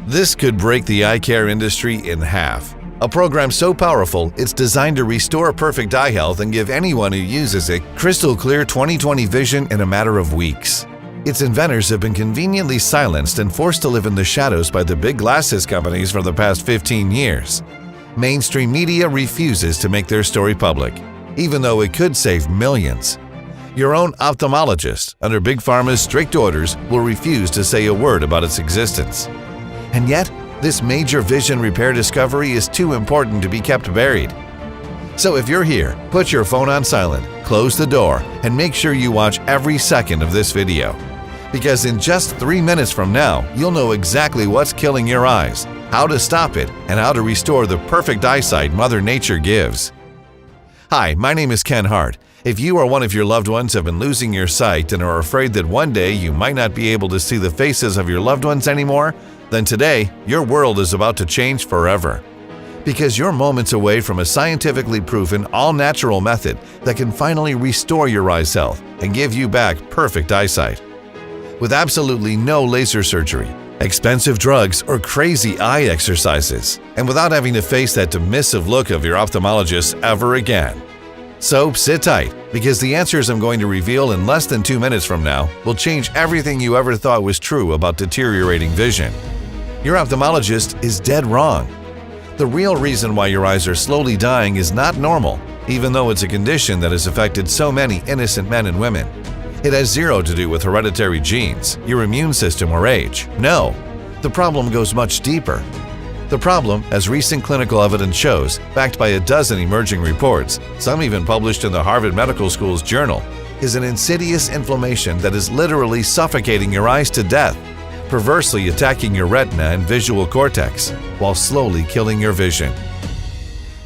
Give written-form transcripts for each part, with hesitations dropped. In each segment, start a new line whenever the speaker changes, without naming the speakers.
This could break the eye care industry in half. A program so powerful, it's designed to restore perfect eye health and give anyone who uses it crystal clear 20/20 vision in a matter of weeks. Its inventors have been conveniently silenced and forced to live in the shadows by the big glasses companies for the past 15 years. Mainstream media refuses to make their story public, even though it could save millions. Your own ophthalmologist, under Big Pharma's strict orders, will refuse to say a word about its existence. And yet, this major vision repair discovery is too important to be kept buried. So if you're here, put your phone on silent, close the door, and make sure you watch every second of this video. Because in just 3 minutes from now, you'll know exactly what's killing your eyes, how to stop it, and how to restore the perfect eyesight Mother Nature gives. Hi, my name is Ken Hart. If you or one of your loved ones have been losing your sight and are afraid that one day you might not be able to see the faces of your loved ones anymore, then today, your world is about to change forever. Because you're moments away from a scientifically proven, all-natural method that can finally restore your eye's health and give you back perfect eyesight. With absolutely no laser surgery, expensive drugs, or crazy eye exercises, and without having to face that dismissive look of your ophthalmologist ever again. So sit tight, because the answers I'm going to reveal in less than 2 minutes from now will change everything you ever thought was true about deteriorating vision. Your ophthalmologist is dead wrong. The real reason why your eyes are slowly dying is not normal, even though it's a condition that has affected so many innocent men and women. It has zero to do with hereditary genes, your immune system, or age. No, the problem goes much deeper. The problem, as recent clinical evidence shows, backed by a dozen emerging reports, some even published in the Harvard Medical School's journal, is an insidious inflammation that is literally suffocating your eyes to death, perversely attacking your retina and visual cortex, while slowly killing your vision.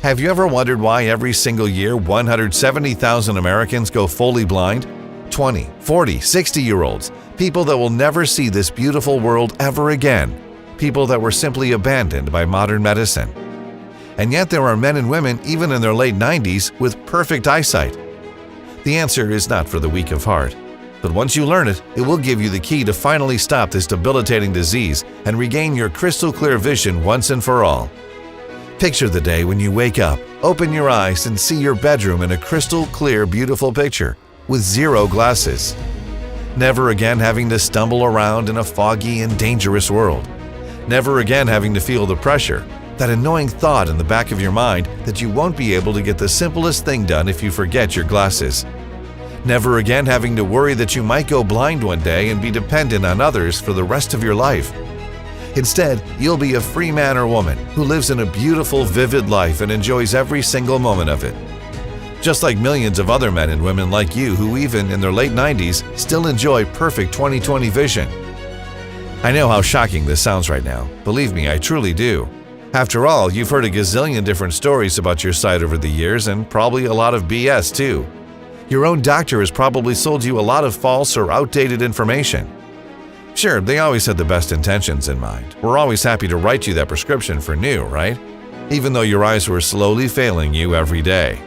Have you ever wondered why every single year 170,000 Americans go fully blind? 20, 40, 60-year-olds, people that will never see this beautiful world ever again, people that were simply abandoned by modern medicine. And yet there are men and women, even in their late 90s, with perfect eyesight. The answer is not for the weak of heart. But once you learn it, it will give you the key to finally stop this debilitating disease and regain your crystal clear vision once and for all. Picture the day when you wake up, open your eyes, and see your bedroom in a crystal clear, beautiful picture with zero glasses. Never again having to stumble around in a foggy and dangerous world. Never again having to feel the pressure, that annoying thought in the back of your mind that you won't be able to get the simplest thing done if you forget your glasses. Never again having to worry that you might go blind one day and be dependent on others for the rest of your life. Instead, you'll be a free man or woman who lives in a beautiful, vivid life and enjoys every single moment of it. Just like millions of other men and women like you who even in their late 90s still enjoy perfect 20/20 vision. I know how shocking this sounds right now. Believe me, I truly do. After all, you've heard a gazillion different stories about your sight over the years and probably a lot of BS too. Your own doctor has probably sold you a lot of false or outdated information. Sure, they always had the best intentions in mind. We're always happy to write you that prescription for new, right? Even though your eyes were slowly failing you every day.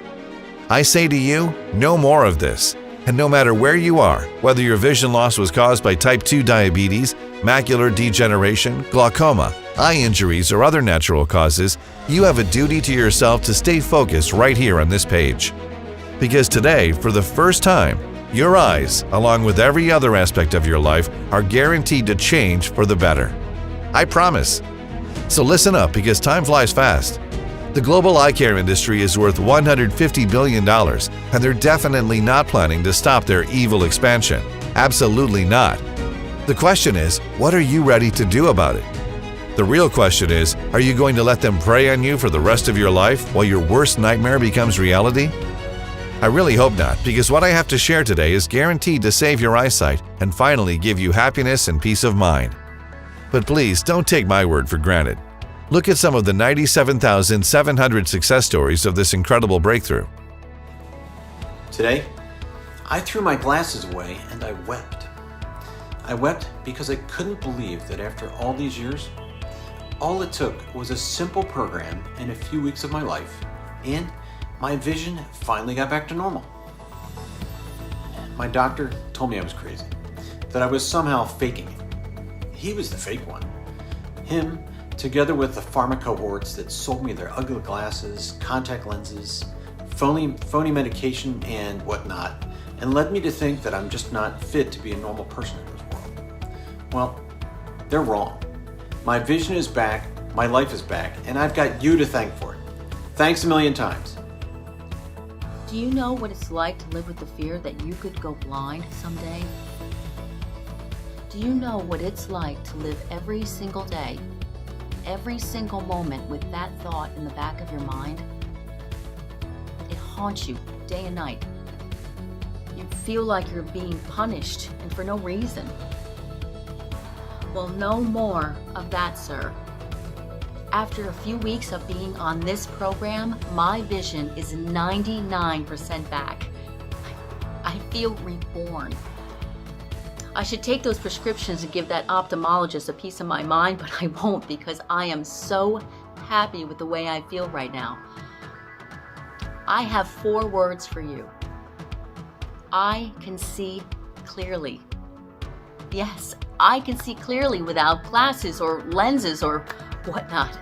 I say to you, no more of this. And no matter where you are, whether your vision loss was caused by type 2 diabetes, macular degeneration, glaucoma, eye injuries, or other natural causes, you have a duty to yourself to stay focused right here on this page. Because today, for the first time, your eyes, along with every other aspect of your life, are guaranteed to change for the better. I promise. So listen up, because time flies fast. The global eye care industry is worth $150 billion, and they're definitely not planning to stop their evil expansion. Absolutely not. The question is, what are you ready to do about it? The real question is, are you going to let them prey on you for the rest of your life while your worst nightmare becomes reality? I really hope not, because what I have to share today is guaranteed to save your eyesight and finally give you happiness and peace of mind. But please don't take my word for granted. Look at some of the 97,700 success stories of this incredible breakthrough.
Today, I threw my glasses away and I wept. I wept because I couldn't believe that after all these years, all it took was a simple program in a few weeks of my life, and my vision finally got back to normal. My doctor told me I was crazy, that I was somehow faking it. He was the fake one. Him, together with the pharma cohorts that sold me their ugly glasses, contact lenses, phony medication, and whatnot, and led me to think that I'm just not fit to be a normal person in this world. Well, they're wrong. My vision is back, my life is back, and I've got you to thank for it. Thanks a million times.
Do you know what it's like to live with the fear that you could go blind someday? Do you know what it's like to live every single day, every single moment with that thought in the back of your mind? It haunts you day and night. You feel like you're being punished and for no reason. Well, no more of that, sir. After a few weeks of being on this program, my vision is 99% back. I feel reborn. I should take those prescriptions and give that ophthalmologist a piece of my mind, but I won't because I am so happy with the way I feel right now. I have 4 words for you. I can see clearly. Yes, I can see clearly without glasses or lenses or whatnot.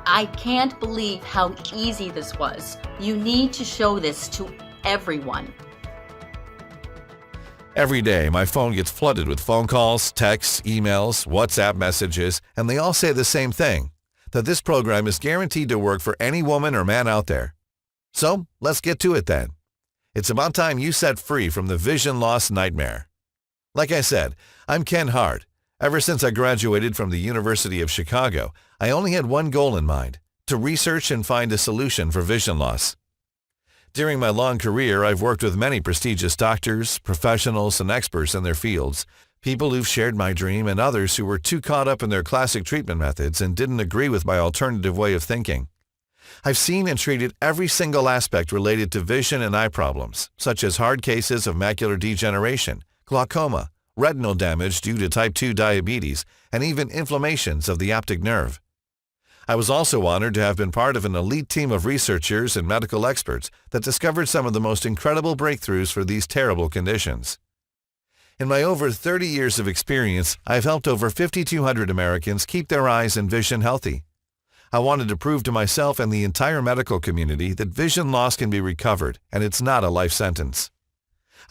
I can't believe how easy this was. You need to show this to everyone.
Every day, my phone gets flooded with phone calls, texts, emails, WhatsApp messages, and they all say the same thing, that this program is guaranteed to work for any woman or man out there. So, let's get to it then. It's about time you set free from the vision loss nightmare. Like I said, I'm Ken Hart. Ever since I graduated from the University of Chicago, I only had one goal in mind, to research and find a solution for vision loss. During my long career, I've worked with many prestigious doctors, professionals, and experts in their fields, people who've shared my dream and others who were too caught up in their classic treatment methods and didn't agree with my alternative way of thinking. I've seen and treated every single aspect related to vision and eye problems, such as hard cases of macular degeneration, glaucoma, retinal damage due to type 2 diabetes, and even inflammations of the optic nerve. I was also honored to have been part of an elite team of researchers and medical experts that discovered some of the most incredible breakthroughs for these terrible conditions. In my over 30 years of experience, I've helped over 5,200 Americans keep their eyes and vision healthy. I wanted to prove to myself and the entire medical community that vision loss can be recovered and it's not a life sentence.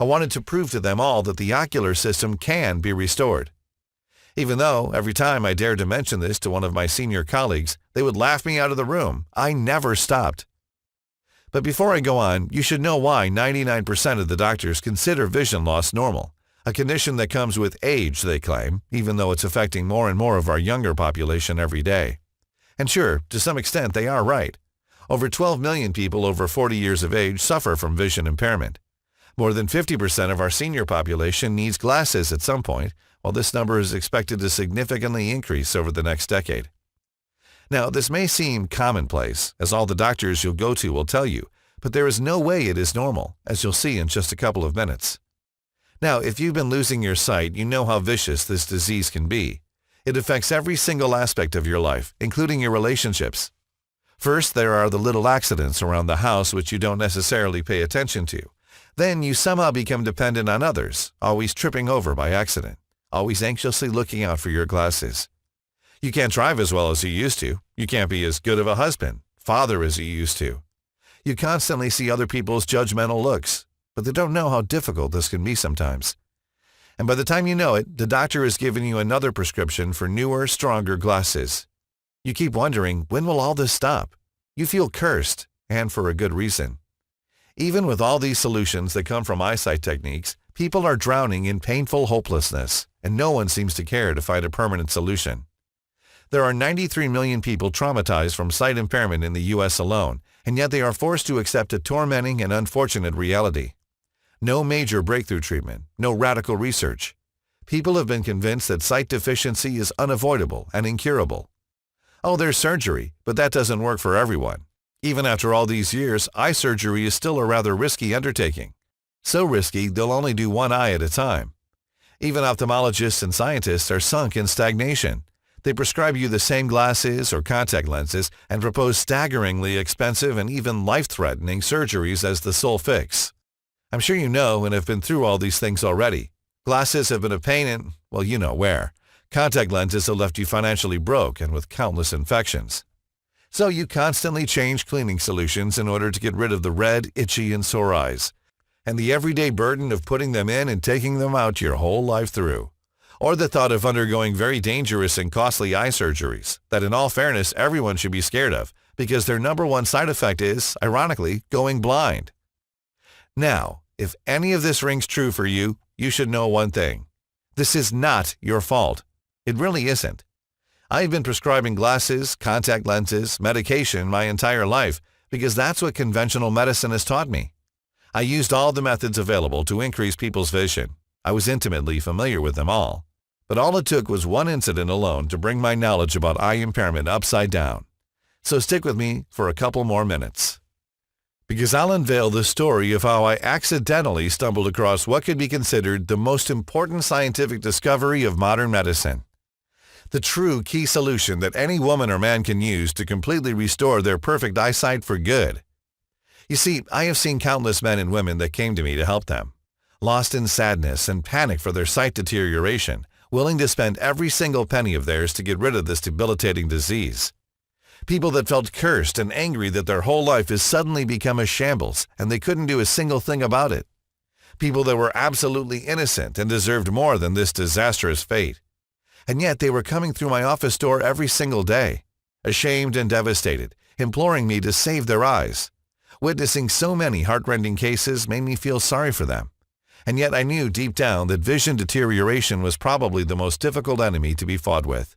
I wanted to prove to them all that the ocular system can be restored. Even though every time I dared to mention this to one of my senior colleagues, they would laugh me out of the room, I never stopped. But before I go on, you should know why 99% of the doctors consider vision loss normal, a condition that comes with age, they claim, even though it's affecting more and more of our younger population every day. And sure, to some extent they are right. Over 12 million people over 40 years of age suffer from vision impairment. More than 50% of our senior population needs glasses at some point, while this number is expected to significantly increase over the next decade. Now, this may seem commonplace, as all the doctors you'll go to will tell you, but there is no way it is normal, as you'll see in just a couple of minutes. Now, if you've been losing your sight, you know how vicious this disease can be. It affects every single aspect of your life, including your relationships. First, there are the little accidents around the house which you don't necessarily pay attention to. Then you somehow become dependent on others, always tripping over by accident, always anxiously looking out for your glasses. You can't drive as well as you used to. You can't be as good of a husband, father as you used to. You constantly see other people's judgmental looks, but they don't know how difficult this can be sometimes. And by the time you know it, the doctor has given you another prescription for newer, stronger glasses. You keep wondering, when will all this stop? You feel cursed, and for a good reason. Even with all these solutions that come from eyesight techniques, people are drowning in painful hopelessness, and no one seems to care to find a permanent solution. There are 93 million people traumatized from sight impairment in the U.S. alone, and yet they are forced to accept a tormenting and unfortunate reality. No major breakthrough treatment, no radical research. People have been convinced that sight deficiency is unavoidable and incurable. Oh, there's surgery, but that doesn't work for everyone. Even after all these years, eye surgery is still a rather risky undertaking. So risky, they'll only do one eye at a time. Even ophthalmologists and scientists are sunk in stagnation. They prescribe you the same glasses or contact lenses and propose staggeringly expensive and even life-threatening surgeries as the sole fix. I'm sure you know and have been through all these things already. Glasses have been a pain in, well, you know where. Contact lenses have left you financially broke and with countless infections. So you constantly change cleaning solutions in order to get rid of the red, itchy, and sore eyes, and the everyday burden of putting them in and taking them out your whole life through. Or the thought of undergoing very dangerous and costly eye surgeries that in all fairness everyone should be scared of because their number one side effect is, ironically, going blind. Now, if any of this rings true for you, you should know one thing. This is not your fault. It really isn't. I've been prescribing glasses, contact lenses, medication my entire life because that's what conventional medicine has taught me. I used all the methods available to increase people's vision. I was intimately familiar with them all. But all it took was one incident alone to bring my knowledge about eye impairment upside down. So stick with me for a couple more minutes, because I'll unveil the story of how I accidentally stumbled across what could be considered the most important scientific discovery of modern medicine. The true key solution that any woman or man can use to completely restore their perfect eyesight for good. You see, I have seen countless men and women that came to me to help them, lost in sadness and panic for their sight deterioration, willing to spend every single penny of theirs to get rid of this debilitating disease. People that felt cursed and angry that their whole life has suddenly become a shambles and they couldn't do a single thing about it. People that were absolutely innocent and deserved more than this disastrous fate. And yet they were coming through my office door every single day, ashamed and devastated, imploring me to save their eyes. Witnessing so many heartrending cases made me feel sorry for them. And yet I knew deep down that vision deterioration was probably the most difficult enemy to be fought with.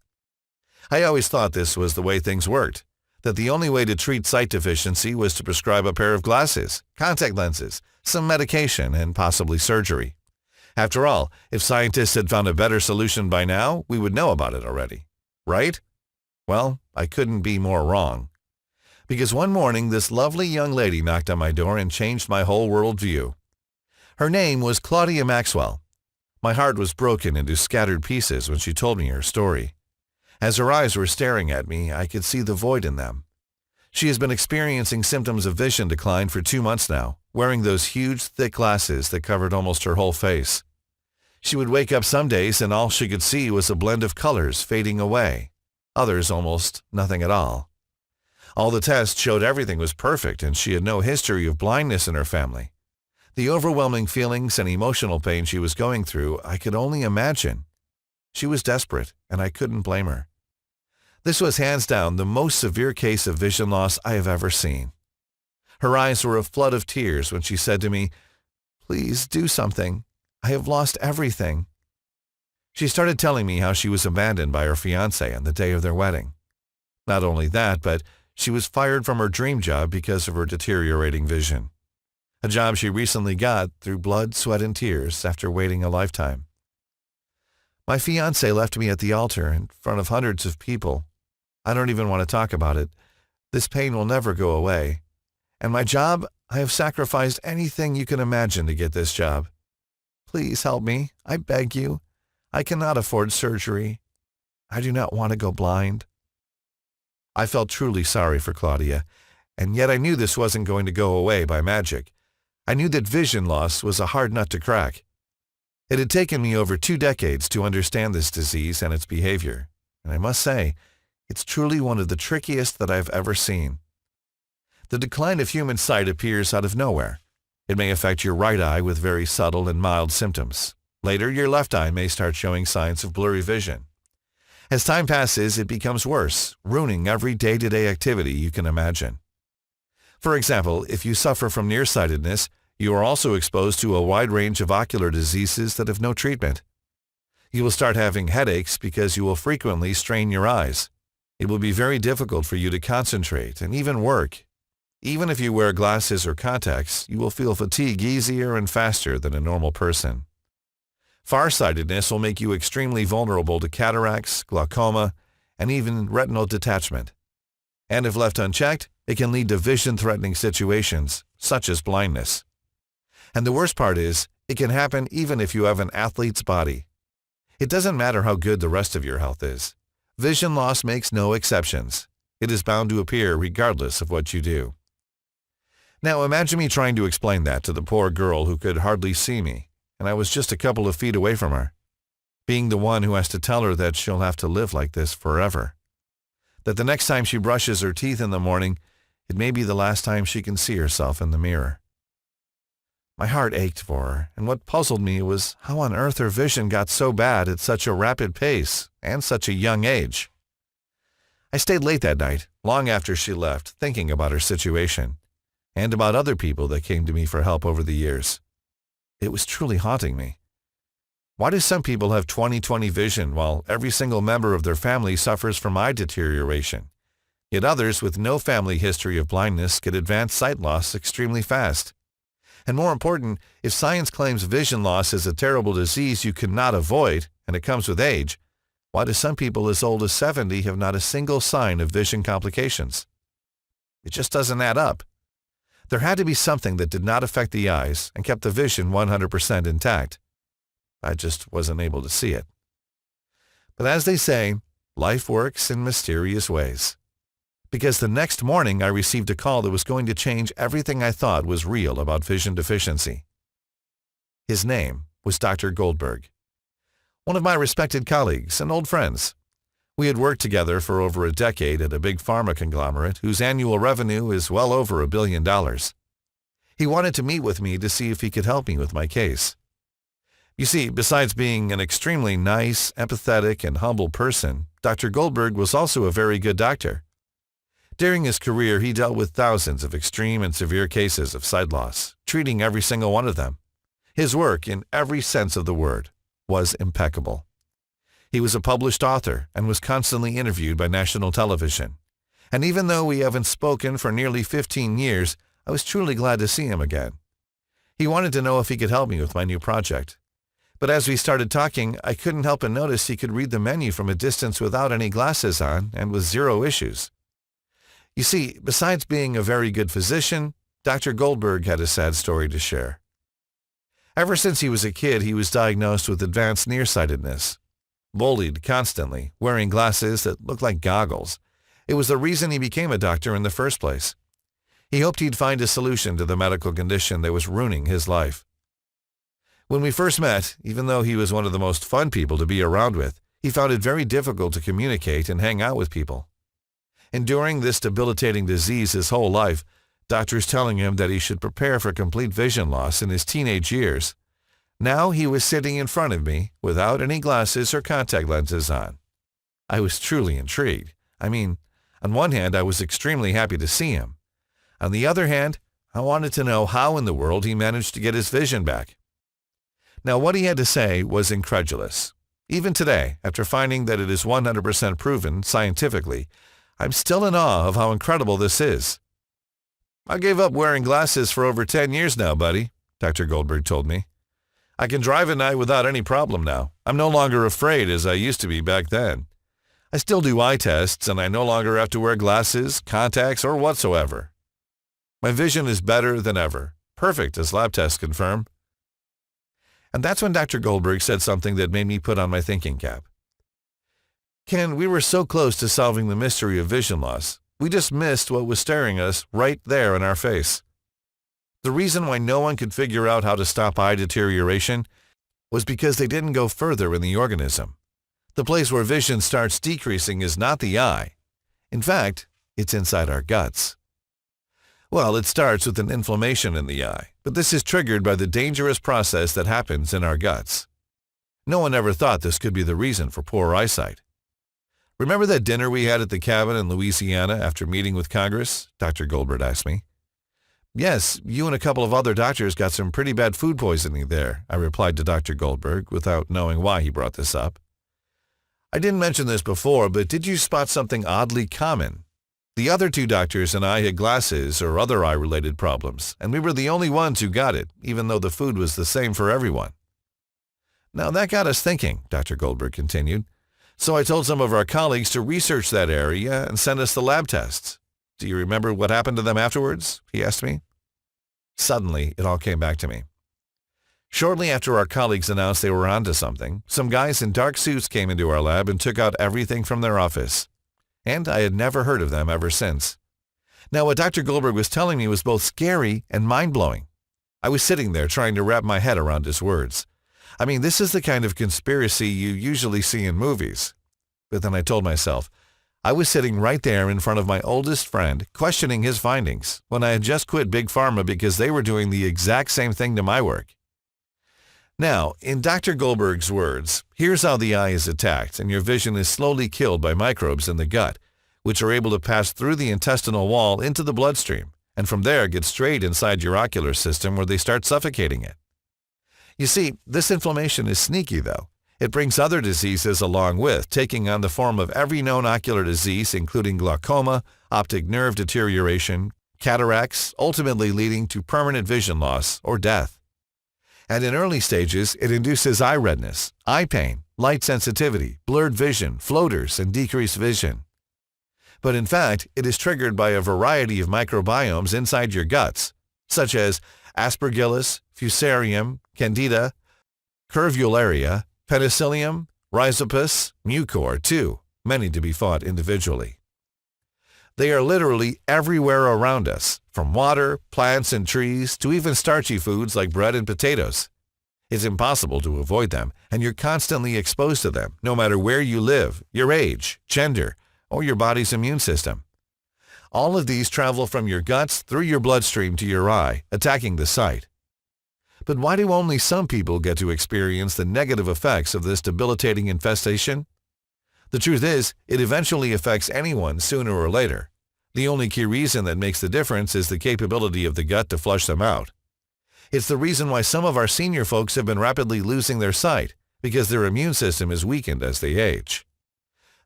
I always thought this was the way things worked, that the only way to treat sight deficiency was to prescribe a pair of glasses, contact lenses, some medication, and possibly surgery. After all, if scientists had found a better solution by now, we would know about it already, right? Well, I couldn't be more wrong. Because one morning, this lovely young lady knocked on my door and changed my whole worldview. Her name was Claudia Maxwell. My heart was broken into scattered pieces when she told me her story. As her eyes were staring at me, I could see the void in them. She has been experiencing symptoms of vision decline for 2 months now, wearing those huge, thick glasses that covered almost her whole face. She would wake up some days and all she could see was a blend of colors fading away, others almost nothing at all. All the tests showed everything was perfect and she had no history of blindness in her family. The overwhelming feelings and emotional pain she was going through, I could only imagine. She was desperate, and I couldn't blame her. This was hands down the most severe case of vision loss I have ever seen. Her eyes were a flood of tears when she said to me, "Please do something. I have lost everything." She started telling me how she was abandoned by her fiancé on the day of their wedding. Not only that, but she was fired from her dream job because of her deteriorating vision. A job she recently got through blood, sweat, and tears after waiting a lifetime. My fiancé left me at the altar in front of hundreds of people. I don't even want to talk about it. This pain will never go away. And my job, I have sacrificed anything you can imagine to get this job. Please help me, I beg you. I cannot afford surgery. I do not want to go blind. I felt truly sorry for Claudia, and yet I knew this wasn't going to go away by magic. I knew that vision loss was a hard nut to crack. It had taken me over 2 decades to understand this disease and its behavior, and I must say, it's truly one of the trickiest that I've ever seen. The decline of human sight appears out of nowhere. It may affect your right eye with very subtle and mild symptoms. Later, your left eye may start showing signs of blurry vision. As time passes, it becomes worse, ruining every day-to-day activity you can imagine. For example, if you suffer from nearsightedness, you are also exposed to a wide range of ocular diseases that have no treatment. You will start having headaches because you will frequently strain your eyes. It will be very difficult for you to concentrate and even work. Even if you wear glasses or contacts, you will feel fatigue easier and faster than a normal person. Farsightedness will make you extremely vulnerable to cataracts, glaucoma, and even retinal detachment. And if left unchecked, it can lead to vision-threatening situations, such as blindness. And the worst part is, it can happen even if you have an athlete's body. It doesn't matter how good the rest of your health is. Vision loss makes no exceptions. It is bound to appear regardless of what you do. Now imagine me trying to explain that to the poor girl who could hardly see me, and I was just a couple of feet away from her. being the one who has to tell her that she'll have to live like this forever. That the next time she brushes her teeth in the morning, it may be the last time she can see herself in the mirror. My heart ached for her, and what puzzled me was how on earth her vision got so bad at such a rapid pace and such a young age. I stayed late that night, long after she left, thinking about her situation, and about other people that came to me for help over the years. It was truly haunting me. Why do some people have 20/20 vision while every single member of their family suffers from eye deterioration, yet others with no family history of blindness get advanced sight loss extremely fast? And more important, if science claims vision loss is a terrible disease you cannot avoid, and it comes with age, why do some people as old as 70 have not a single sign of vision complications? It just doesn't add up. There had to be something that did not affect the eyes and kept the vision 100% intact. I just wasn't able to see it. But as they say, life works in mysterious ways. Because the next morning I received a call that was going to change everything I thought was real about vision deficiency. His name was Dr. Goldberg, one of my respected colleagues and old friends. We had worked together for over a decade at a big pharma conglomerate whose annual revenue is well over $1 billion. He wanted to meet with me to see if he could help me with my case. You see, besides being an extremely nice, empathetic, and humble person, Dr. Goldberg was also a very good doctor. During his career, he dealt with thousands of extreme and severe cases of sight loss, treating every single one of them. His work, in every sense of the word, was impeccable. He was a published author and was constantly interviewed by national television. And even though we haven't spoken for nearly 15 years, I was truly glad to see him again. He wanted to know if he could help me with my new project. But as we started talking, I couldn't help but notice he could read the menu from a distance without any glasses on and with zero issues. You see, besides being a very good physician, Dr. Goldberg had a sad story to share. Ever since he was a kid, he was diagnosed with advanced nearsightedness. Bullied constantly, wearing glasses that looked like goggles. It was the reason he became a doctor in the first place. He hoped he'd find a solution to the medical condition that was ruining his life. When we first met, even though he was one of the most fun people to be around with, he found it very difficult to communicate and hang out with people. Enduring this debilitating disease his whole life, doctors telling him that he should prepare for complete vision loss in his teenage years. Now he was sitting in front of me without any glasses or contact lenses on. I was truly intrigued. I mean, on one hand, I was extremely happy to see him. On the other hand, I wanted to know how in the world he managed to get his vision back. Now, what he had to say was incredulous. Even today, after finding that it is 100% proven scientifically, I'm still in awe of how incredible this is. I gave up wearing glasses for over 10 years now, buddy, Dr. Goldberg told me. I can drive at night without any problem now. I'm no longer afraid as I used to be back then. I still do eye tests, and I no longer have to wear glasses, contacts, or whatsoever. My vision is better than ever. Perfect, as lab tests confirm. And that's when Dr. Goldberg said something that made me put on my thinking cap. Ken, we were so close to solving the mystery of vision loss. We just missed what was staring us right there in our face. The reason why no one could figure out how to stop eye deterioration was because they didn't go further in the organism. The place where vision starts decreasing is not the eye. In fact, it's inside our guts. Well, it starts with an inflammation in the eye, but this is triggered by the dangerous process that happens in our guts. No one ever thought this could be the reason for poor eyesight. Remember that dinner we had at the cabin in Louisiana after meeting with Congress? Dr. Goldberg asked me. Yes, you and a couple of other doctors got some pretty bad food poisoning there, I replied to Dr. Goldberg without knowing why he brought this up. I didn't mention this before, but did you spot something oddly common? The other two doctors and I had glasses or other eye-related problems, and we were the only ones who got it, even though the food was the same for everyone. Now that got us thinking, Dr. Goldberg continued. So I told some of our colleagues to research that area and send us the lab tests. Do you remember what happened to them afterwards? He asked me. Suddenly, it all came back to me. Shortly after our colleagues announced they were onto something, some guys in dark suits came into our lab and took out everything from their office. And I had never heard of them ever since. Now, what Dr. Goldberg was telling me was both scary and mind-blowing. I was sitting there trying to wrap my head around his words. I mean, this is the kind of conspiracy you usually see in movies. But then I told myself, I was sitting right there in front of my oldest friend, questioning his findings, when I had just quit Big Pharma because they were doing the exact same thing to my work. Now, in Dr. Goldberg's words, here's how the eye is attacked and your vision is slowly killed by microbes in the gut, which are able to pass through the intestinal wall into the bloodstream, and from there get straight inside your ocular system where they start suffocating it. You see, this inflammation is sneaky though. It brings other diseases along with, taking on the form of every known ocular disease including glaucoma, optic nerve deterioration, cataracts, ultimately leading to permanent vision loss or death. And in early stages, it induces eye redness, eye pain, light sensitivity, blurred vision, floaters, and decreased vision. But in fact, it is triggered by a variety of microbiomes inside your guts, such as Aspergillus, Fusarium, Candida, Curvularia, Penicillium, Rhizopus, Mucor, too, many to be fought individually. They are literally everywhere around us, from water, plants, and trees, to even starchy foods like bread and potatoes. It's impossible to avoid them, and you're constantly exposed to them, no matter where you live, your age, gender, or your body's immune system. All of these travel from your guts through your bloodstream to your eye, attacking the sight. But why do only some people get to experience the negative effects of this debilitating infestation? The truth is, it eventually affects anyone sooner or later. The only key reason that makes the difference is the capability of the gut to flush them out. It's the reason why some of our senior folks have been rapidly losing their sight, because their immune system is weakened as they age.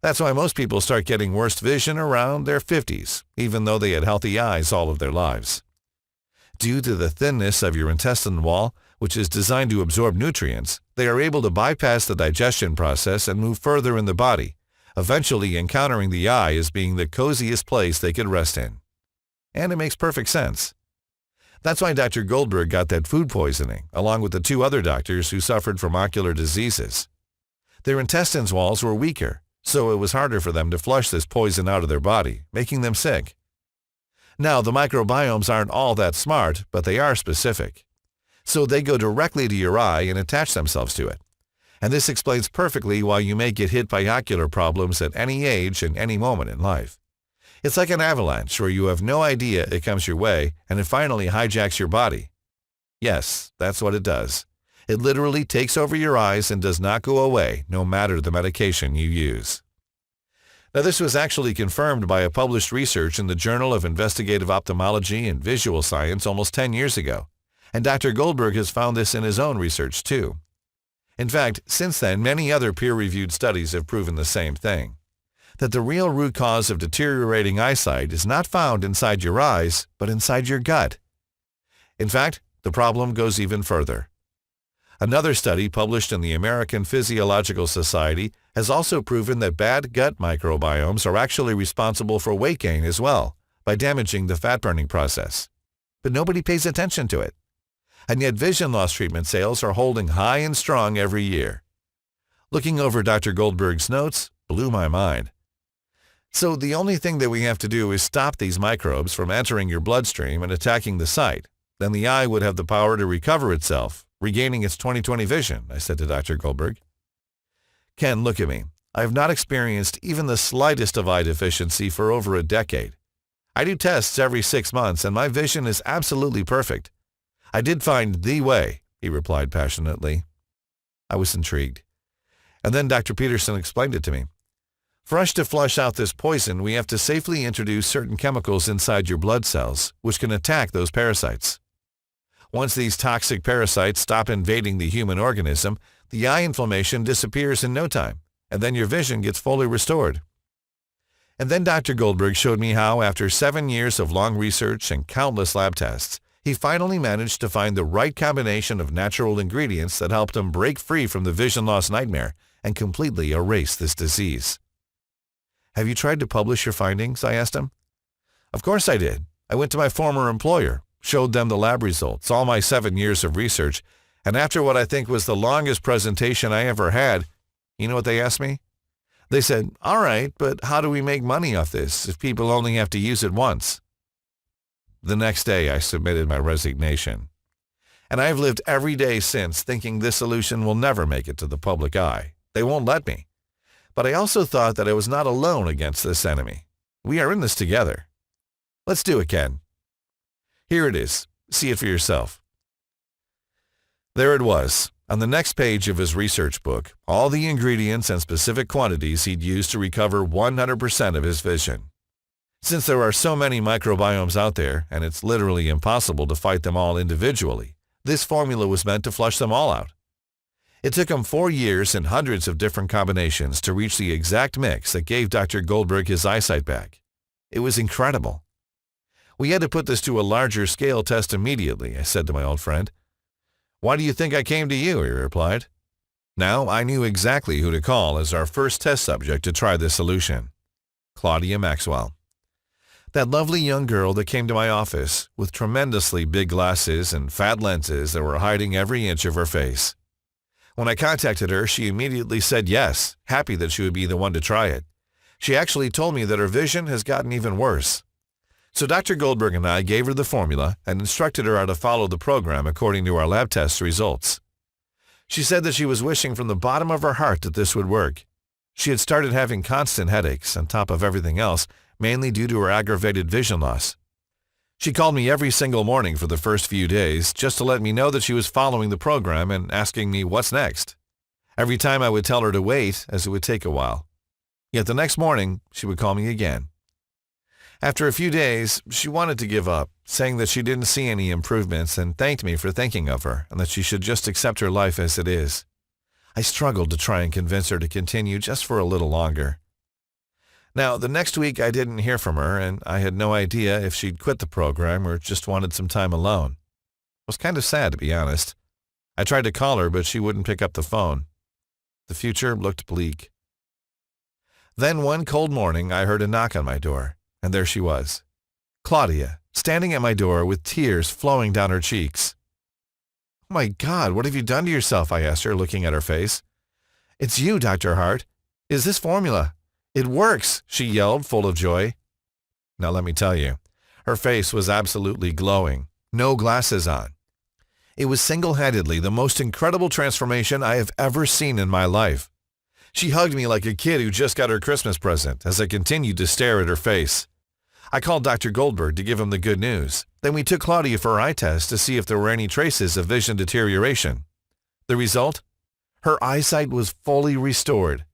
That's why most people start getting worse vision around their 50s, even though they had healthy eyes all of their lives. Due to the thinness of your intestinal wall, which is designed to absorb nutrients, they are able to bypass the digestion process and move further in the body, eventually encountering the eye as being the coziest place they could rest in. And it makes perfect sense. That's why Dr. Goldberg got that food poisoning, along with the two other doctors who suffered from ocular diseases. Their intestines walls were weaker, so it was harder for them to flush this poison out of their body, making them sick. Now, the microbiomes aren't all that smart, but they are specific. So they go directly to your eye and attach themselves to it. And this explains perfectly why you may get hit by ocular problems at any age and any moment in life. It's like an avalanche where you have no idea it comes your way and it finally hijacks your body. Yes, that's what it does. It literally takes over your eyes and does not go away, no matter the medication you use. Now, this was actually confirmed by a published research in the Journal of Investigative Ophthalmology and Visual Science almost 10 years ago, and Dr. Goldberg has found this in his own research too. In fact, since then, many other peer-reviewed studies have proven the same thing, that the real root cause of deteriorating eyesight is not found inside your eyes, but inside your gut. In fact, the problem goes even further. Another study published in the American Physiological Society has also proven that bad gut microbiomes are actually responsible for weight gain as well, by damaging the fat-burning process. But nobody pays attention to it. And yet vision loss treatment sales are holding high and strong every year. Looking over Dr. Goldberg's notes blew my mind. So the only thing that we have to do is stop these microbes from entering your bloodstream and attacking the sight. Then the eye would have the power to recover itself, regaining its 20/20 vision, I said to Dr. Goldberg. Ken, look at me. I have not experienced even the slightest of eye deficiency for over a decade. I do tests every 6 months and my vision is absolutely perfect. I did find the way, he replied passionately. I was intrigued. And then Dr. Peterson explained it to me. For us to flush out this poison, we have to safely introduce certain chemicals inside your blood cells, which can attack those parasites. Once these toxic parasites stop invading the human organism, the eye inflammation disappears in no time, and then your vision gets fully restored. And then Dr. Goldberg showed me how, after 7 years of long research and countless lab tests, he finally managed to find the right combination of natural ingredients that helped him break free from the vision loss nightmare and completely erase this disease. Have you tried to publish your findings? I asked him. Of course I did. I went to my former employer, showed them the lab results, all my 7 years of research, and after what I think was the longest presentation I ever had, you know what they asked me? They said, all right, but how do we make money off this if people only have to use it once? The next day, I submitted my resignation. And I've lived every day since thinking this solution will never make it to the public eye. They won't let me. But I also thought that I was not alone against this enemy. We are in this together. Let's do it, Ken. Here it is. See it for yourself. There it was, on the next page of his research book, all the ingredients and specific quantities he'd use to recover 100% of his vision. Since there are so many microbiomes out there, and it's literally impossible to fight them all individually, this formula was meant to flush them all out. It took him 4 years and hundreds of different combinations to reach the exact mix that gave Dr. Goldberg his eyesight back. It was incredible. We had to put this to a larger scale test immediately, I said to my old friend. Why do you think I came to you? He replied. Now I knew exactly who to call as our first test subject to try this solution. Claudia Maxwell. That lovely young girl that came to my office with tremendously big glasses and fat lenses that were hiding every inch of her face. When I contacted her, she immediately said yes, happy that she would be the one to try it. She actually told me that her vision has gotten even worse. So Dr. Goldberg and I gave her the formula and instructed her how to follow the program according to our lab test results. She said that she was wishing from the bottom of her heart that this would work. She had started having constant headaches on top of everything else, mainly due to her aggravated vision loss. She called me every single morning for the first few days just to let me know that she was following the program and asking me what's next. Every time I would tell her to wait, as it would take a while. Yet the next morning, she would call me again. After a few days, she wanted to give up, saying that she didn't see any improvements and thanked me for thinking of her and that she should just accept her life as it is. I struggled to try and convince her to continue just for a little longer. Now, the next week I didn't hear from her and I had no idea if she'd quit the program or just wanted some time alone. It was kind of sad, to be honest. I tried to call her, but she wouldn't pick up the phone. The future looked bleak. Then one cold morning I heard a knock on my door. And there she was, Claudia, standing at my door with tears flowing down her cheeks. "Oh my God, what have you done to yourself?" I asked her, looking at her face. "It's you, Dr. Hart. Is this formula? It works," she yelled, full of joy. Now let me tell you, her face was absolutely glowing, no glasses on. It was single-handedly the most incredible transformation I have ever seen in my life. She hugged me like a kid who just got her Christmas present as I continued to stare at her face. I called Dr. Goldberg to give him the good news. Then we took Claudia for her eye test to see if there were any traces of vision deterioration. The result? Her eyesight was fully restored.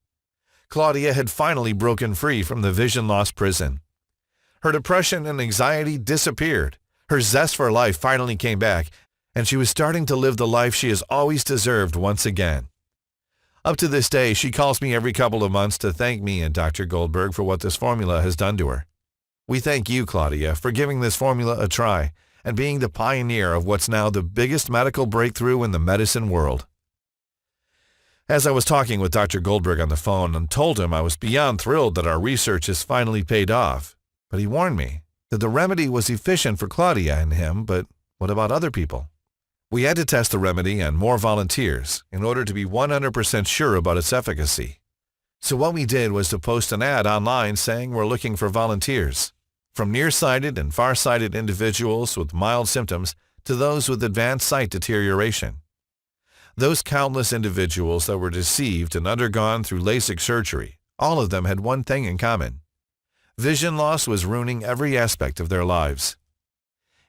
Claudia had finally broken free from the vision loss prison. Her depression and anxiety disappeared. Her zest for life finally came back, and she was starting to live the life she has always deserved once again. Up to this day, she calls me every couple of months to thank me and Dr. Goldberg for what this formula has done to her. We thank you, Claudia, for giving this formula a try and being the pioneer of what's now the biggest medical breakthrough in the medicine world. As I was talking with Dr. Goldberg on the phone and told him I was beyond thrilled that our research has finally paid off, but he warned me that the remedy was efficient for Claudia and him, but what about other people? We had to test the remedy on more volunteers in order to be 100% sure about its efficacy. So what we did was to post an ad online saying we're looking for volunteers, from nearsighted and farsighted individuals with mild symptoms to those with advanced sight deterioration. Those countless individuals that were deceived and undergone through LASIK surgery, all of them had one thing in common. Vision loss was ruining every aspect of their lives.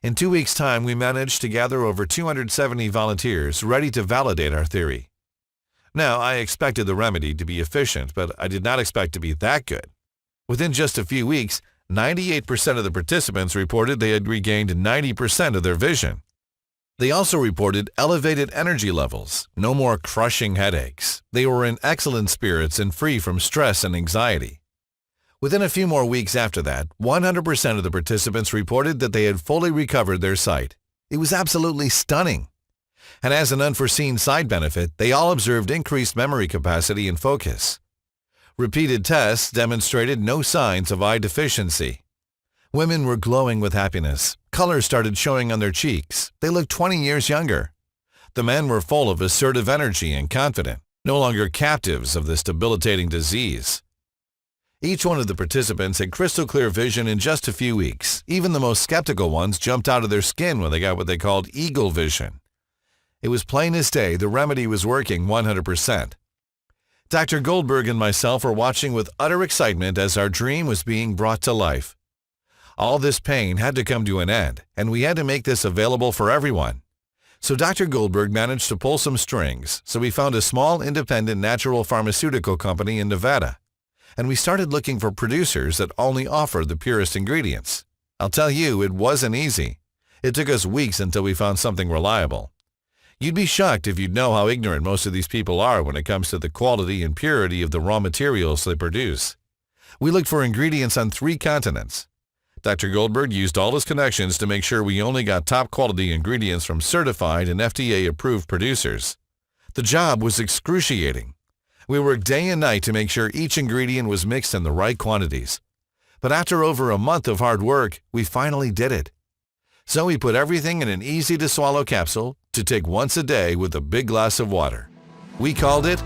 In 2 weeks' time, we managed to gather over 270 volunteers ready to validate our theory. Now, I expected the remedy to be efficient, but I did not expect to be that good. Within just a few weeks, 98% of the participants reported they had regained 90% of their vision. They also reported elevated energy levels, no more crushing headaches. They were in excellent spirits and free from stress and anxiety. Within a few more weeks after that, 100% of the participants reported that they had fully recovered their sight. It was absolutely stunning. And as an unforeseen side benefit, they all observed increased memory capacity and focus. Repeated tests demonstrated no signs of eye deficiency. Women were glowing with happiness. Color started showing on their cheeks. They looked 20 years younger. The men were full of assertive energy and confident, no longer captives of this debilitating disease. Each one of the participants had crystal clear vision in just a few weeks. Even the most skeptical ones jumped out of their skin when they got what they called eagle vision. It was plain as day the remedy was working 100%. Dr. Goldberg and myself were watching with utter excitement as our dream was being brought to life. All this pain had to come to an end, and we had to make this available for everyone. So Dr. Goldberg managed to pull some strings, so we found a small independent natural pharmaceutical company in Nevada. And we started looking for producers that only offered the purest ingredients. I'll tell you, it wasn't easy. It took us weeks until we found something reliable. You'd be shocked if you'd know how ignorant most of these people are when it comes to the quality and purity of the raw materials they produce. We looked for ingredients on 3 continents. Dr. Goldberg used all his connections to make sure we only got top quality ingredients from certified and FDA-approved producers. The job was excruciating. We worked day and night to make sure each ingredient was mixed in the right quantities. But after over a month of hard work, we finally did it. So we put everything in an easy-to-swallow capsule to take once a day with a big glass of water. We called it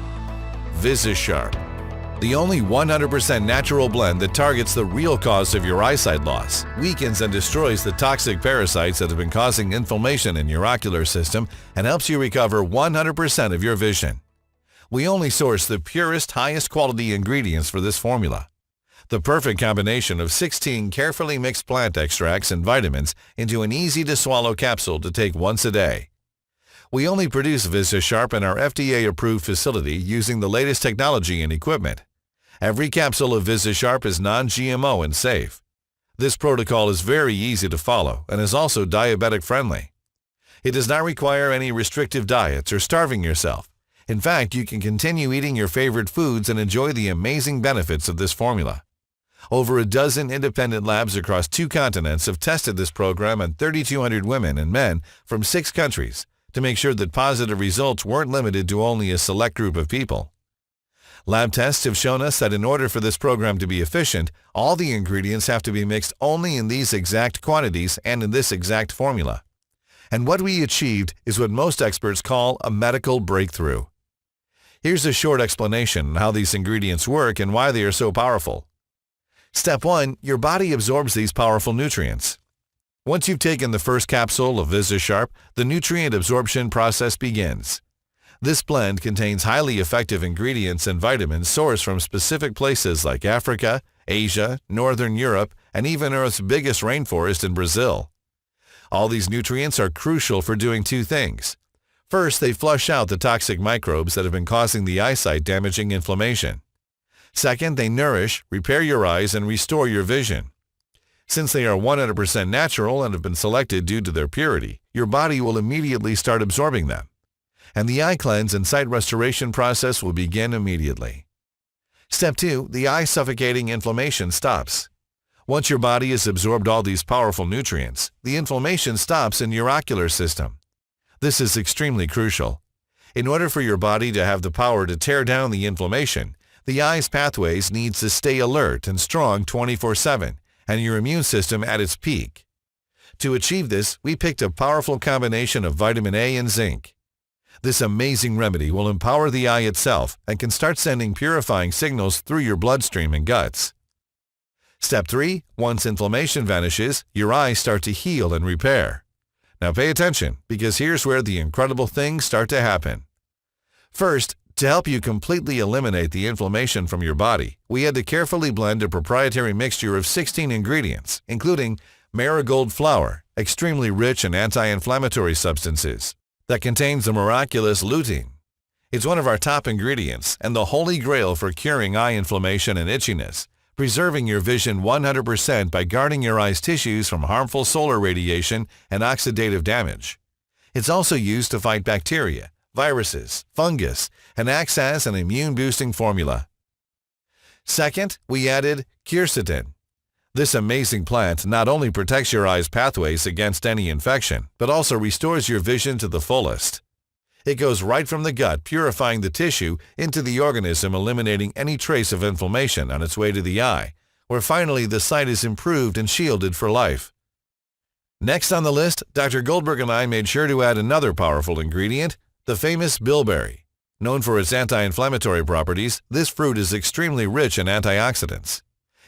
VisiSharp, the only 100% natural blend that targets the real cause of your eyesight loss, weakens and destroys the toxic parasites that have been causing inflammation in your ocular system, and helps you recover 100% of your vision. We only source the purest, highest quality ingredients for this formula. The perfect combination of 16 carefully mixed plant extracts and vitamins into an easy-to-swallow capsule to take once a day. We only produce VisiSharp in our FDA-approved facility using the latest technology and equipment. Every capsule of VisiSharp is non-GMO and safe. This protocol is very easy to follow and is also diabetic-friendly. It does not require any restrictive diets or starving yourself. In fact, you can continue eating your favorite foods and enjoy the amazing benefits of this formula. Over a dozen independent labs across 2 continents have tested this program on 3,200 women and men from 6 countries to make sure that positive results weren't limited to only a select group of people. Lab tests have shown us that in order for this program to be efficient, all the ingredients have to be mixed only in these exact quantities and in this exact formula. And what we achieved is what most experts call a medical breakthrough. Here's a short explanation on how these ingredients work and why they are so powerful. Step 1. Your body absorbs these powerful nutrients. Once you've taken the first capsule of VisiSharp, the nutrient absorption process begins. This blend contains highly effective ingredients and vitamins sourced from specific places like Africa, Asia, Northern Europe, and even Earth's biggest rainforest in Brazil. All these nutrients are crucial for doing 2 things. First, they flush out the toxic microbes that have been causing the eyesight-damaging inflammation. Second, they nourish, repair your eyes, and restore your vision. Since they are 100% natural and have been selected due to their purity, your body will immediately start absorbing them. And the eye cleanse and sight restoration process will begin immediately. Step 2. The eye-suffocating inflammation stops. Once your body has absorbed all these powerful nutrients, the inflammation stops in your ocular system. This is extremely crucial. In order for your body to have the power to tear down the inflammation, the eye's pathways needs to stay alert and strong 24/7, and your immune system at its peak. To achieve this, we picked a powerful combination of vitamin A and zinc. This amazing remedy will empower the eye itself and can start sending purifying signals through your bloodstream and guts. Step 3. Once inflammation vanishes, your eyes start to heal and repair. Now pay attention, because here's where the incredible things start to happen. First, to help you completely eliminate the inflammation from your body, we had to carefully blend a proprietary mixture of 16 ingredients, including marigold flour, extremely rich in anti-inflammatory substances, that contains the miraculous lutein. It's one of our top ingredients and the holy grail for curing eye inflammation and itchiness, preserving your vision 100% by guarding your eye's tissues from harmful solar radiation and oxidative damage. It's also used to fight bacteria, viruses, fungus, and acts as an immune-boosting formula. Second, we added quercetin. This amazing plant not only protects your eye's pathways against any infection, but also restores your vision to the fullest. It goes right from the gut, purifying the tissue, into the organism, eliminating any trace of inflammation on its way to the eye, where finally the sight is improved and shielded for life. Next on the list, Dr. Goldberg and I made sure to add another powerful ingredient, the famous bilberry. Known for its anti-inflammatory properties, this fruit is extremely rich in antioxidants.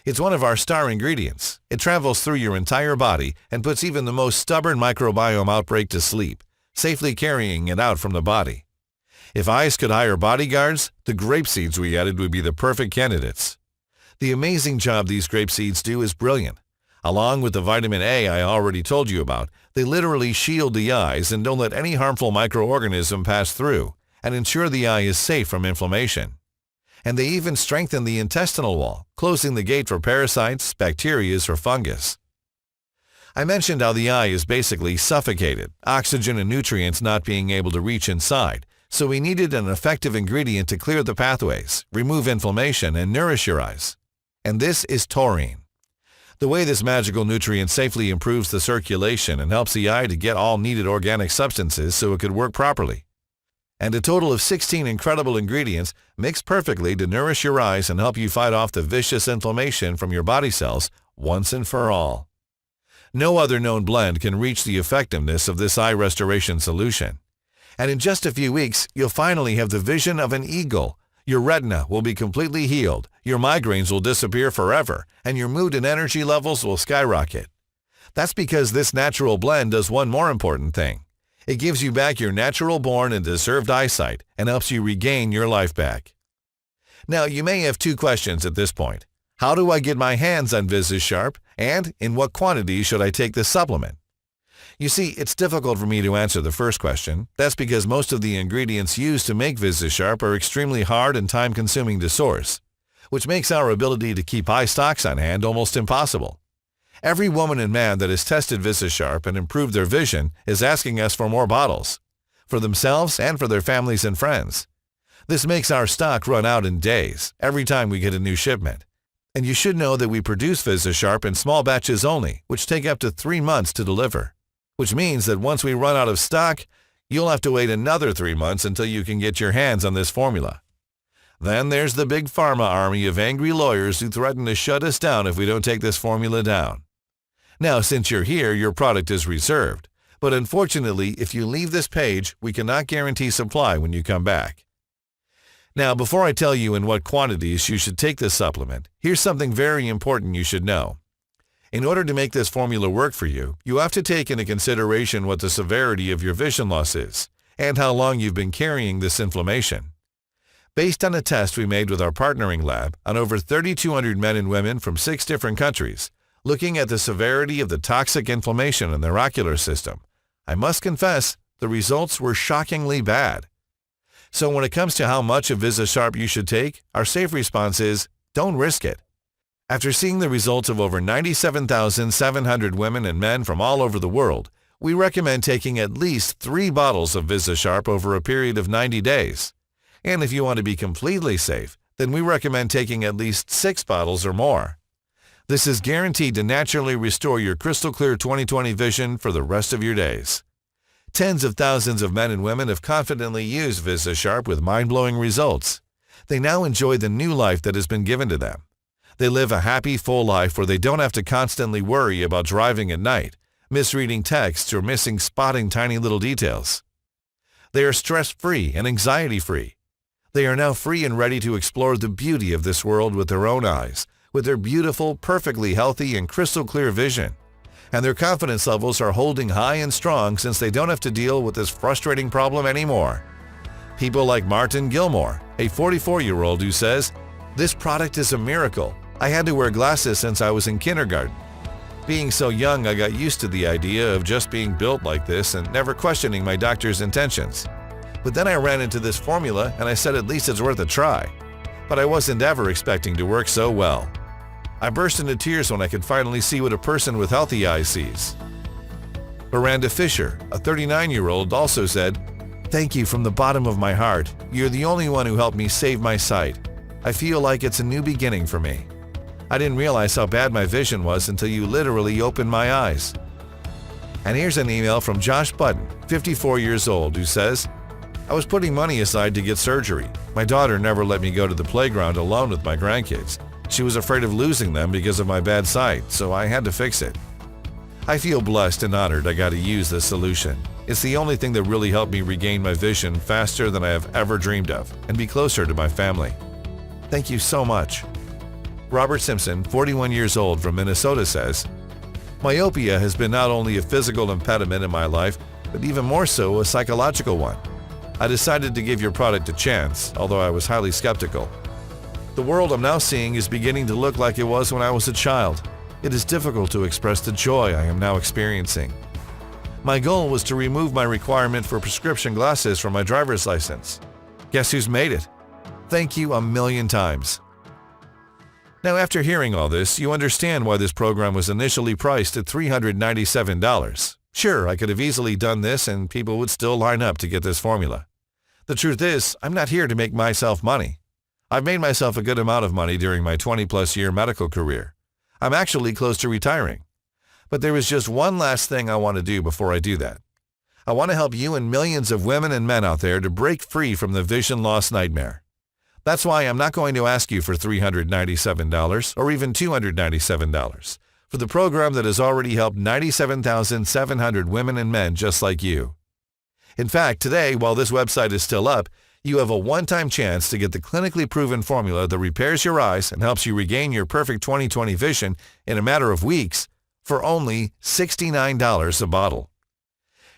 It's one of our star ingredients. It travels through your entire body and puts even the most stubborn microbiome outbreak to sleep, safely carrying it out from the body. If eyes could hire bodyguards, the grape seeds we added would be the perfect candidates. The amazing job these grape seeds do is brilliant. Along with the vitamin A I already told you about, they literally shield the eyes and don't let any harmful microorganism pass through and ensure the eye is safe from inflammation. And they even strengthen the intestinal wall, closing the gate for parasites, bacteria, or fungus. I mentioned how the eye is basically suffocated, oxygen and nutrients not being able to reach inside, so we needed an effective ingredient to clear the pathways, remove inflammation, and nourish your eyes. And this is taurine. The way this magical nutrient safely improves the circulation and helps the eye to get all needed organic substances so it could work properly. And a total of 16 incredible ingredients mix perfectly to nourish your eyes and help you fight off the vicious inflammation from your body cells once and for all. No other known blend can reach the effectiveness of this eye restoration solution. And in just a few weeks, you'll finally have the vision of an eagle. Your retina will be completely healed, your migraines will disappear forever, and your mood and energy levels will skyrocket. That's because this natural blend does one more important thing. It gives you back your natural-born and deserved eyesight and helps you regain your life back. Now, you may have two questions at this point. How do I get my hands on VisiSharp, and in what quantity should I take this supplement? You see, it's difficult for me to answer the first question. That's because most of the ingredients used to make VisiSharp are extremely hard and time-consuming to source, which makes our ability to keep high stocks on hand almost impossible. Every woman and man that has tested VisiSharp and improved their vision is asking us for more bottles, for themselves and for their families and friends. This makes our stock run out in days, every time we get a new shipment. And you should know that we produce VisiSharp in small batches only, which take up to 3 months to deliver. Which means that once we run out of stock, you'll have to wait another 3 months until you can get your hands on this formula. Then there's the big pharma army of angry lawyers who threaten to shut us down if we don't take this formula down. Now, since you're here, your product is reserved. But unfortunately, if you leave this page, we cannot guarantee supply when you come back. Now, before I tell you in what quantities you should take this supplement, here's something very important you should know. In order to make this formula work for you, you have to take into consideration what the severity of your vision loss is and how long you've been carrying this inflammation. Based on a test we made with our partnering lab on over 3,200 men and women from 6 different countries, looking at the severity of the toxic inflammation in their ocular system, I must confess the results were shockingly bad. So when it comes to how much of VisiSharp you should take, our safe response is, don't risk it. After seeing the results of over 97,700 women and men from all over the world, we recommend taking at least 3 bottles of VisiSharp over a period of 90 days. And if you want to be completely safe, then we recommend taking at least 6 bottles or more. This is guaranteed to naturally restore your crystal clear 20/20 vision for the rest of your days. Tens of thousands of men and women have confidently used VisiSharp with mind-blowing results. They now enjoy the new life that has been given to them. They live a happy, full life where they don't have to constantly worry about driving at night, misreading texts, or spotting tiny little details. They are stress-free and anxiety-free. They are now free and ready to explore the beauty of this world with their own eyes, with their beautiful, perfectly healthy, and crystal clear vision. And their confidence levels are holding high and strong since they don't have to deal with this frustrating problem anymore. People like Martin Gilmore, a 44-year-old who says, "This product is a miracle. I had to wear glasses since I was in kindergarten. Being so young, I got used to the idea of just being built like this and never questioning my doctor's intentions. But then I ran into this formula and I said at least it's worth a try. But I wasn't ever expecting to work so well. I burst into tears when I could finally see what a person with healthy eyes sees." Miranda Fisher, a 39-year-old, also said, "Thank you from the bottom of my heart. You're the only one who helped me save my sight. I feel like it's a new beginning for me. I didn't realize how bad my vision was until you literally opened my eyes." And here's an email from Josh Button, 54 years old, who says, "I was putting money aside to get surgery. My daughter never let me go to the playground alone with my grandkids. She was afraid of losing them because of my bad sight, so I had to fix it. I feel blessed and honored I got to use this solution. It's the only thing that really helped me regain my vision faster than I have ever dreamed of and be closer to my family. Thank you so much." Robert Simpson, 41 years old, from Minnesota says, "Myopia has been not only a physical impediment in my life, but even more so a psychological one. I decided to give your product a chance, although I was highly skeptical. The world I'm now seeing is beginning to look like it was when I was a child. It is difficult to express the joy I am now experiencing. My goal was to remove my requirement for prescription glasses from my driver's license. Guess who's made it? Thank you a million times. Now, after hearing all this, you understand why this program was initially priced at $397. Sure, I could have easily done this and people would still line up to get this formula. The truth is, I'm not here to make myself money. I've made myself a good amount of money during my 20-plus year medical career. I'm actually close to retiring. But there is just one last thing I want to do before I do that. I want to help you and millions of women and men out there to break free from the vision loss nightmare. That's why I'm not going to ask you for $397 or even $297 for the program that has already helped 97,700 women and men just like you. In fact, today, while this website is still up, you have a one-time chance to get the clinically proven formula that repairs your eyes and helps you regain your perfect 20/20 vision in a matter of weeks for only $69 a bottle.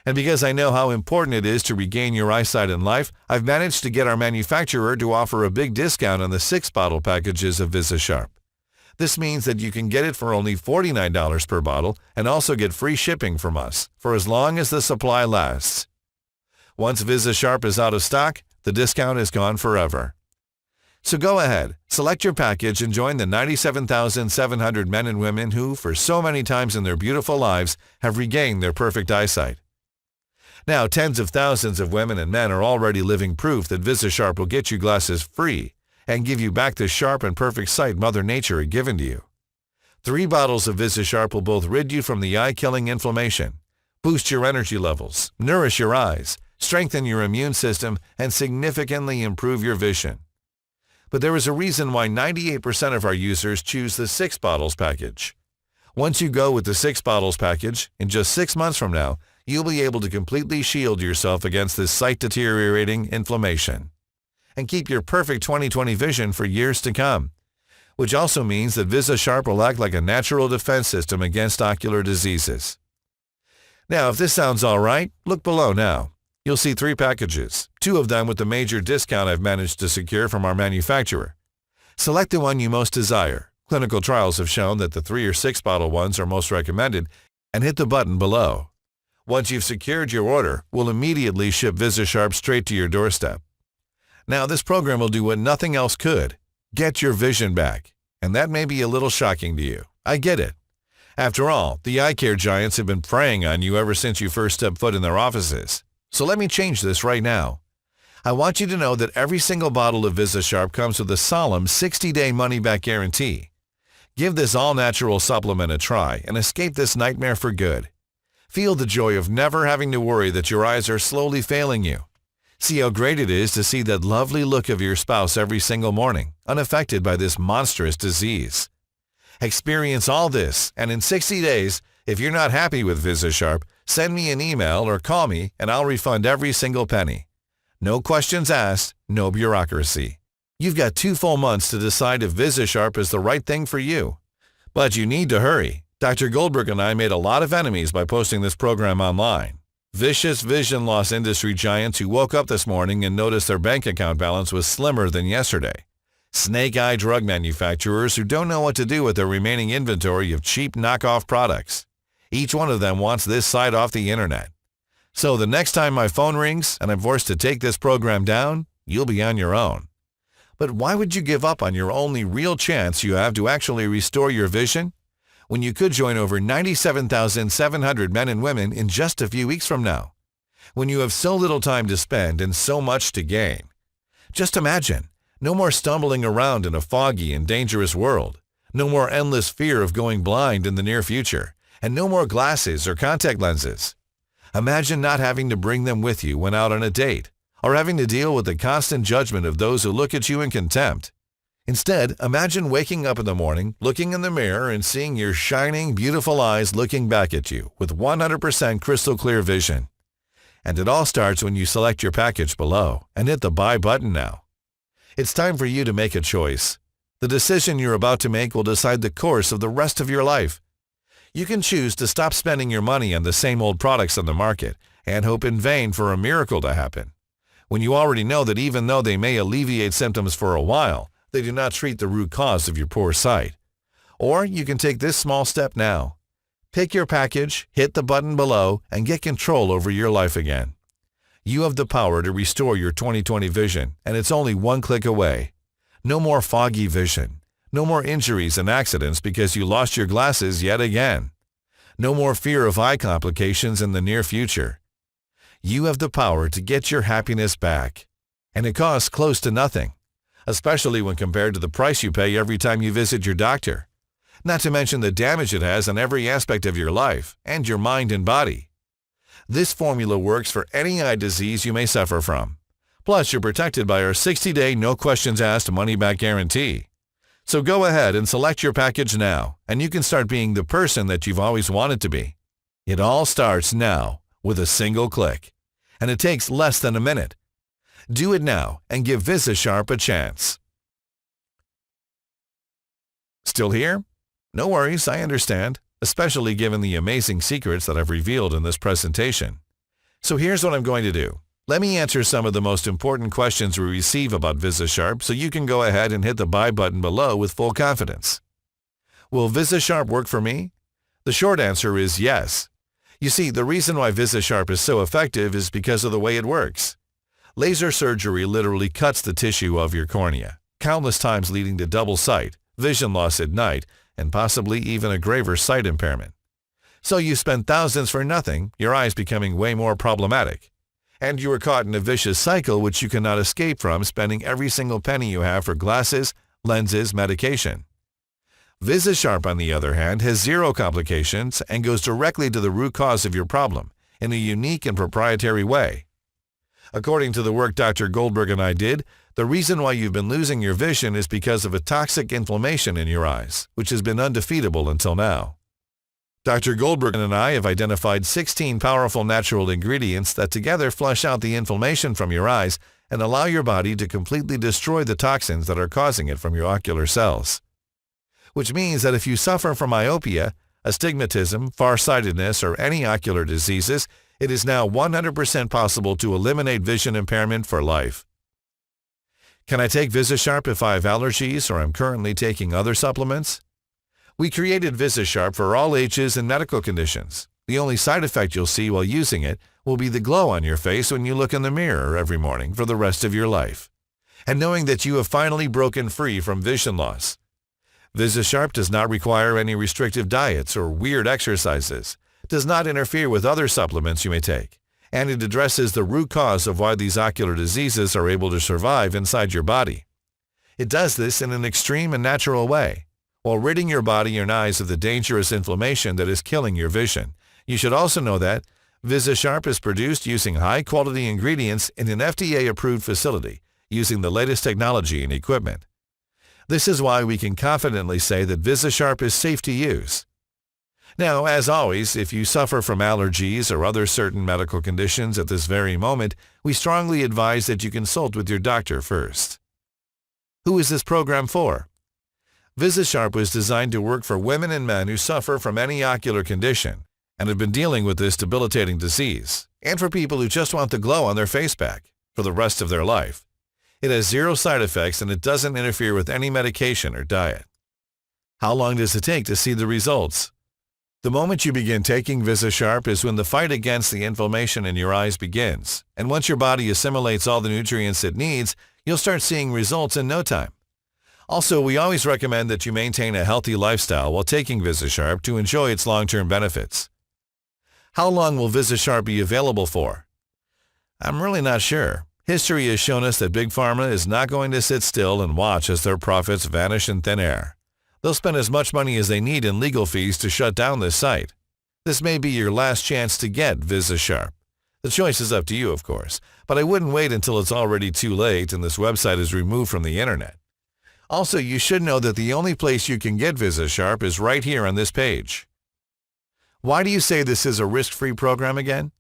And because I know how important it is to regain your eyesight in life, I've managed to get our manufacturer to offer a big discount on the 6-bottle packages of VisiSharp. This means that you can get it for only $49 per bottle and also get free shipping from us for as long as the supply lasts. Once VisiSharp is out of stock, the discount is gone forever. So go ahead, select your package and join the 97,700 men and women who, for so many times in their beautiful lives, have regained their perfect eyesight. Now, tens of thousands of women and men are already living proof that VisiSharp will get you glasses free and give you back the sharp and perfect sight Mother Nature had given to you. 3 bottles of VisiSharp will both rid you from the eye-killing inflammation, boost your energy levels, nourish your eyes, strengthen your immune system, and significantly improve your vision. But there is a reason why 98% of our users choose the 6 bottles package. Once you go with the 6 bottles package, in just 6 months from now, you'll be able to completely shield yourself against this sight-deteriorating inflammation and keep your perfect 20/20 vision for years to come, which also means that VisiSharp will act like a natural defense system against ocular diseases. Now, if this sounds all right, look below now. You'll see 3 packages, 2 of them with the major discount I've managed to secure from our manufacturer. Select the one you most desire. Clinical trials have shown that the 3 or 6 bottle ones are most recommended, and hit the button below. Once you've secured your order, we'll immediately ship VisiSharp straight to your doorstep. Now, this program will do what nothing else could. Get your vision back. And that may be a little shocking to you. I get it. After all, the eye care giants have been preying on you ever since you first stepped foot in their offices. So let me change this right now. I want you to know that every single bottle of VisiSharp comes with a solemn 60-day money-back guarantee. Give this all-natural supplement a try and escape this nightmare for good. Feel the joy of never having to worry that your eyes are slowly failing you. See how great it is to see that lovely look of your spouse every single morning, unaffected by this monstrous disease. Experience all this, and in 60 days, if you're not happy with VisiSharp, send me an email or call me and I'll refund every single penny. No questions asked, no bureaucracy. You've got 2 full months to decide if VisiSharp is the right thing for you. But you need to hurry. Dr. Goldberg and I made a lot of enemies by posting this program online. Vicious vision loss industry giants who woke up this morning and noticed their bank account balance was slimmer than yesterday. Snake-eye drug manufacturers who don't know what to do with their remaining inventory of cheap knockoff products. Each one of them wants this site off the internet. So the next time my phone rings and I'm forced to take this program down, you'll be on your own. But why would you give up on your only real chance you have to actually restore your vision when you could join over 97,700 men and women in just a few weeks from now? When you have so little time to spend and so much to gain. Just imagine, no more stumbling around in a foggy and dangerous world. No more endless fear of going blind in the near future. And no more glasses or contact lenses. Imagine not having to bring them with you when out on a date, or having to deal with the constant judgment of those who look at you in contempt. Instead, imagine waking up in the morning, looking in the mirror and seeing your shining, beautiful eyes looking back at you with 100% crystal clear vision. And it all starts when you select your package below and hit the buy button now. It's time for you to make a choice. The decision you're about to make will decide the course of the rest of your life. You can choose to stop spending your money on the same old products on the market and hope in vain for a miracle to happen, when you already know that even though they may alleviate symptoms for a while, they do not treat the root cause of your poor sight. Or you can take this small step now. Pick your package, hit the button below, and get control over your life again. You have the power to restore your 20/20 vision, and it's only one click away. No more foggy vision. No more injuries and accidents because you lost your glasses yet again. No more fear of eye complications in the near future. You have the power to get your happiness back. And it costs close to nothing, especially when compared to the price you pay every time you visit your doctor. Not to mention the damage it has on every aspect of your life and your mind and body. This formula works for any eye disease you may suffer from. Plus, you're protected by our 60-day no-questions-asked money-back guarantee. So go ahead and select your package now, and you can start being the person that you've always wanted to be. It all starts now with a single click, and it takes less than a minute. Do it now and give VisiSharp a chance. Still here? No worries, I understand, especially given the amazing secrets that I've revealed in this presentation. So here's what I'm going to do. Let me answer some of the most important questions we receive about VisiSharp so you can go ahead and hit the buy button below with full confidence. Will VisiSharp work for me? The short answer is yes. You see, the reason why VisiSharp is so effective is because of the way it works. Laser surgery literally cuts the tissue of your cornea, countless times leading to double sight, vision loss at night, and possibly even a graver sight impairment. So you spend thousands for nothing, your eyes becoming way more problematic. And you are caught in a vicious cycle which you cannot escape from, spending every single penny you have for glasses, lenses, medication. VisiSharp, on the other hand, has zero complications and goes directly to the root cause of your problem in a unique and proprietary way. According to the work Dr. Goldberg and I did, the reason why you've been losing your vision is because of a toxic inflammation in your eyes, which has been undefeatable until now. Dr. Goldberg and I have identified 16 powerful natural ingredients that together flush out the inflammation from your eyes and allow your body to completely destroy the toxins that are causing it from your ocular cells. Which means that if you suffer from myopia, astigmatism, farsightedness, or any ocular diseases, it is now 100% possible to eliminate vision impairment for life. Can I take VisiSharp if I have allergies or I'm currently taking other supplements? We created VisiSharp for all ages and medical conditions. The only side effect you'll see while using it will be the glow on your face when you look in the mirror every morning for the rest of your life, and knowing that you have finally broken free from vision loss. VisiSharp does not require any restrictive diets or weird exercises, does not interfere with other supplements you may take, and it addresses the root cause of why these ocular diseases are able to survive inside your body. It does this in an extreme and natural way, while ridding your body and eyes of the dangerous inflammation that is killing your vision. You should also know that VisiSharp is produced using high-quality ingredients in an FDA-approved facility, using the latest technology and equipment. This is why we can confidently say that VisiSharp is safe to use. Now, as always, if you suffer from allergies or other certain medical conditions at this very moment, we strongly advise that you consult with your doctor first. Who is this program for? VisiSharp was designed to work for women and men who suffer from any ocular condition and have been dealing with this debilitating disease, and for people who just want the glow on their face back for the rest of their life. It has zero side effects and it doesn't interfere with any medication or diet. How long does it take to see the results? The moment you begin taking VisiSharp is when the fight against the inflammation in your eyes begins, and once your body assimilates all the nutrients it needs, you'll start seeing results in no time. Also, we always recommend that you maintain a healthy lifestyle while taking VisiSharp to enjoy its long-term benefits. How long will VisiSharp be available for? I'm really not sure. History has shown us that Big Pharma is not going to sit still and watch as their profits vanish in thin air. They'll spend as much money as they need in legal fees to shut down this site. This may be your last chance to get VisiSharp. The choice is up to you, of course, but I wouldn't wait until it's already too late and this website is removed from the internet. Also, you should know that the only place you can get VisiSharp is right here on this page. Why do you say this is a risk-free program again?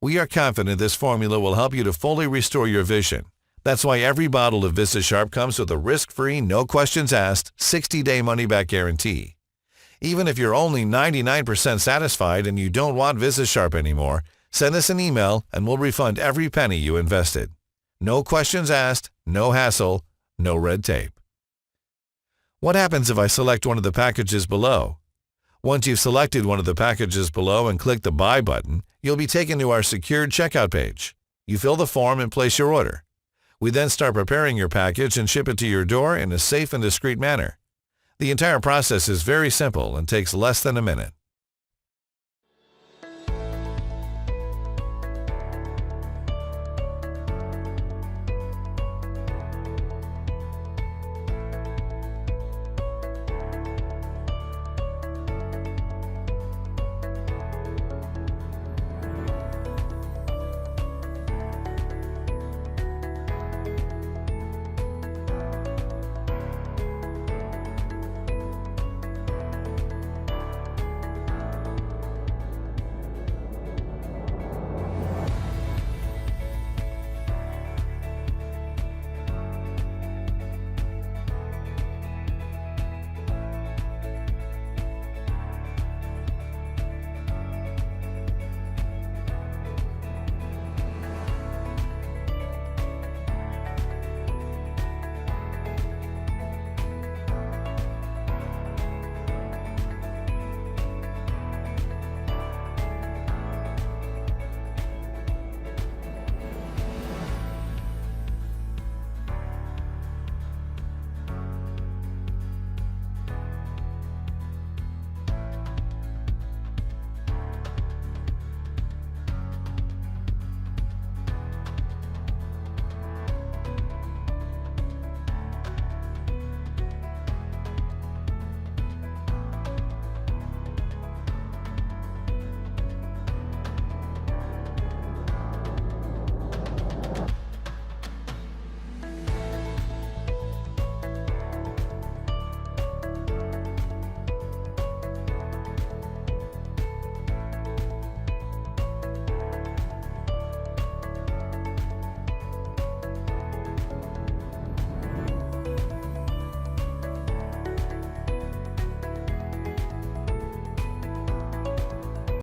We are confident this formula will help you to fully restore your vision. That's why every bottle of VisiSharp comes with a risk-free, no-questions-asked, 60-day money-back guarantee. Even if you're only 99% satisfied and you don't want VisiSharp anymore, Send us an email and we'll refund every penny you invested. No questions asked, no hassle, no red tape. What happens if I select one of the packages below? Once you've selected one of the packages below and click the Buy button, you'll be taken to our secured checkout page. You fill the form and place your order. We then start preparing your package and ship it to your door in a safe and discreet manner. The entire process is very simple and takes less than a minute.